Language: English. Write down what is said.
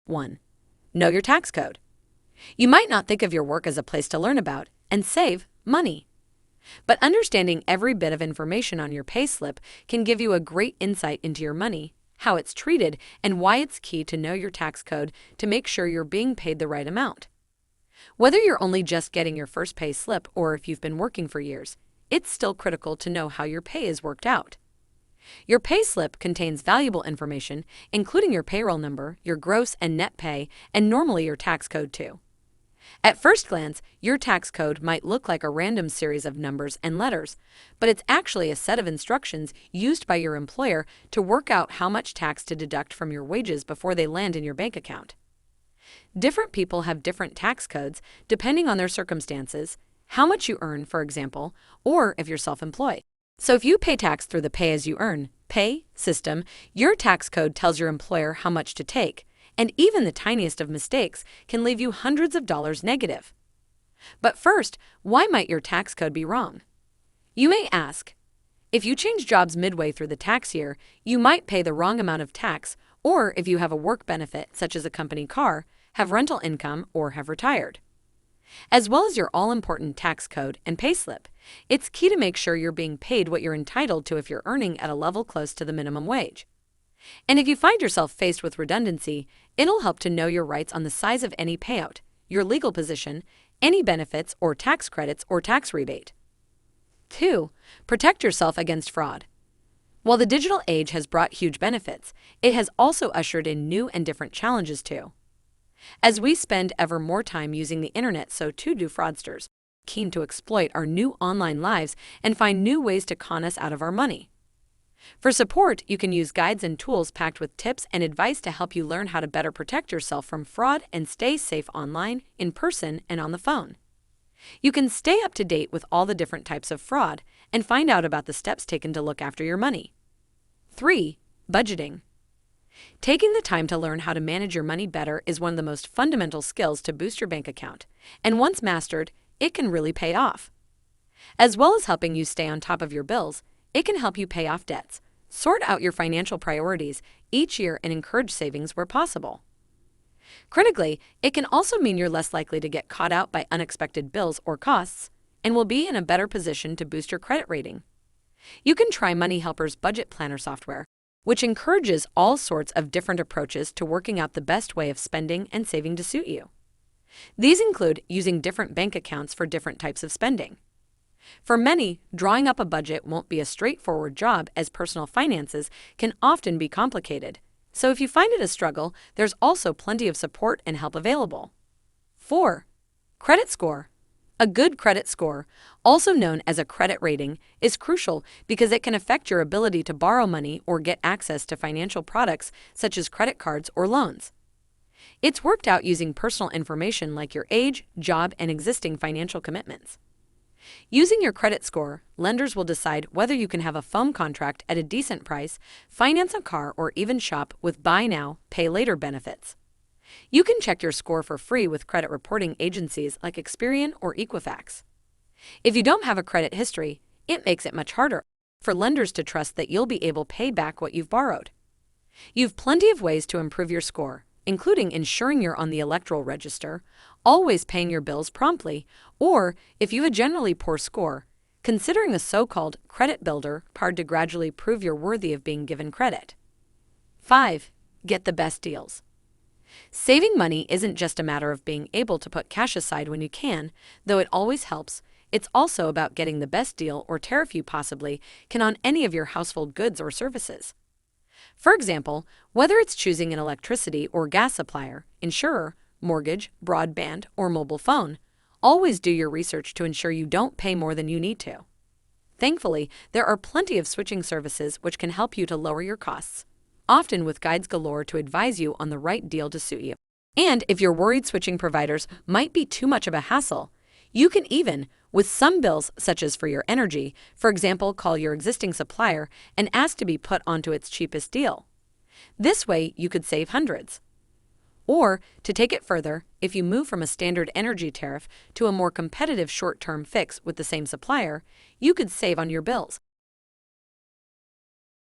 1. Know your tax code. You might not think of your work as a place to learn about and save money. But understanding every bit of information on your payslip can give you a great insight into your money, how it's treated, and why it's key to know your tax code to make sure you're being paid the right amount. Whether you're only just getting your first pay slip or if you've been working for years, it's still critical to know how your pay is worked out. Your pay slip contains valuable information, including your payroll number, your gross and net pay, and normally your tax code too. At first glance, your tax code might look like a random series of numbers and letters, but it's actually a set of instructions used by your employer to work out how much tax to deduct from your wages before they land in your bank account. Different people have different tax codes depending on their circumstances, how much you earn, for example, or if you're self-employed. So if you pay tax through the pay-as-you-earn pay system, your tax code tells your employer how much to take, and even the tiniest of mistakes can leave you hundreds of dollars negative. But first, why might your tax code be wrong? You may ask, if you change jobs midway through the tax year, you might pay the wrong amount of tax, or if you have a work benefit such as a company car, have rental income, or have retired. As well as your all-important tax code and payslip, it's key to make sure you're being paid what you're entitled to if you're earning at a level close to the minimum wage. And if you find yourself faced with redundancy, it'll help to know your rights on the size of any payout, your legal position, any benefits or tax credits or tax rebate. 2. Protect yourself against fraud. While the digital age has brought huge benefits, it has also ushered in new and different challenges too. As we spend ever more time using the internet, so too do fraudsters, keen to exploit our new online lives and find new ways to con us out of our money. For support, you can use guides and tools packed with tips and advice to help you learn how to better protect yourself from fraud and stay safe online, in person, and on the phone. You can stay up to date with all the different types of fraud and find out about the steps taken to look after your money. 3. Budgeting. Taking the time to learn how to manage your money better is one of the most fundamental skills to boost your bank account, and once mastered, it can really pay off. As well as helping you stay on top of your bills, it can help you pay off debts, sort out your financial priorities each year, and encourage savings where possible. Critically, it can also mean you're less likely to get caught out by unexpected bills or costs, and will be in a better position to boost your credit rating. You can try Money Helper's budget planner software, which encourages all sorts of different approaches to working out the best way of spending and saving to suit you. These include using different bank accounts for different types of spending. For many, drawing up a budget won't be a straightforward job, as personal finances can often be complicated. So if you find it a struggle, there's also plenty of support and help available. 4. Credit score. A good credit score, also known as a credit rating, is crucial because it can affect your ability to borrow money or get access to financial products such as credit cards or loans. It's worked out using personal information like your age, job, and existing financial commitments. Using your credit score, lenders will decide whether you can have a phone contract at a decent price, finance a car, or even shop with buy now, pay later benefits. You can check your score for free with credit reporting agencies like Experian or Equifax. If you don't have a credit history, it makes it much harder for lenders to trust that you'll be able to pay back what you've borrowed. You've plenty of ways to improve your score, including ensuring you're on the electoral register, always paying your bills promptly, or, if you have a generally poor score, considering a so-called credit builder card to gradually prove you're worthy of being given credit. 5. Get the best deals. Saving money isn't just a matter of being able to put cash aside when you can, though it always helps. It's also about getting the best deal or tariff you possibly can on any of your household goods or services. For example, whether it's choosing an electricity or gas supplier, insurer, mortgage, broadband, or mobile phone, always do your research to ensure you don't pay more than you need to. Thankfully, there are plenty of switching services which can help you to lower your costs, often with guides galore to advise you on the right deal to suit you. And if you're worried switching providers might be too much of a hassle, you can even, with some bills such as for your energy, for example, call your existing supplier and ask to be put onto its cheapest deal. This way, you could save hundreds. Or, to take it further, if you move from a standard energy tariff to a more competitive short-term fix with the same supplier, you could save on your bills.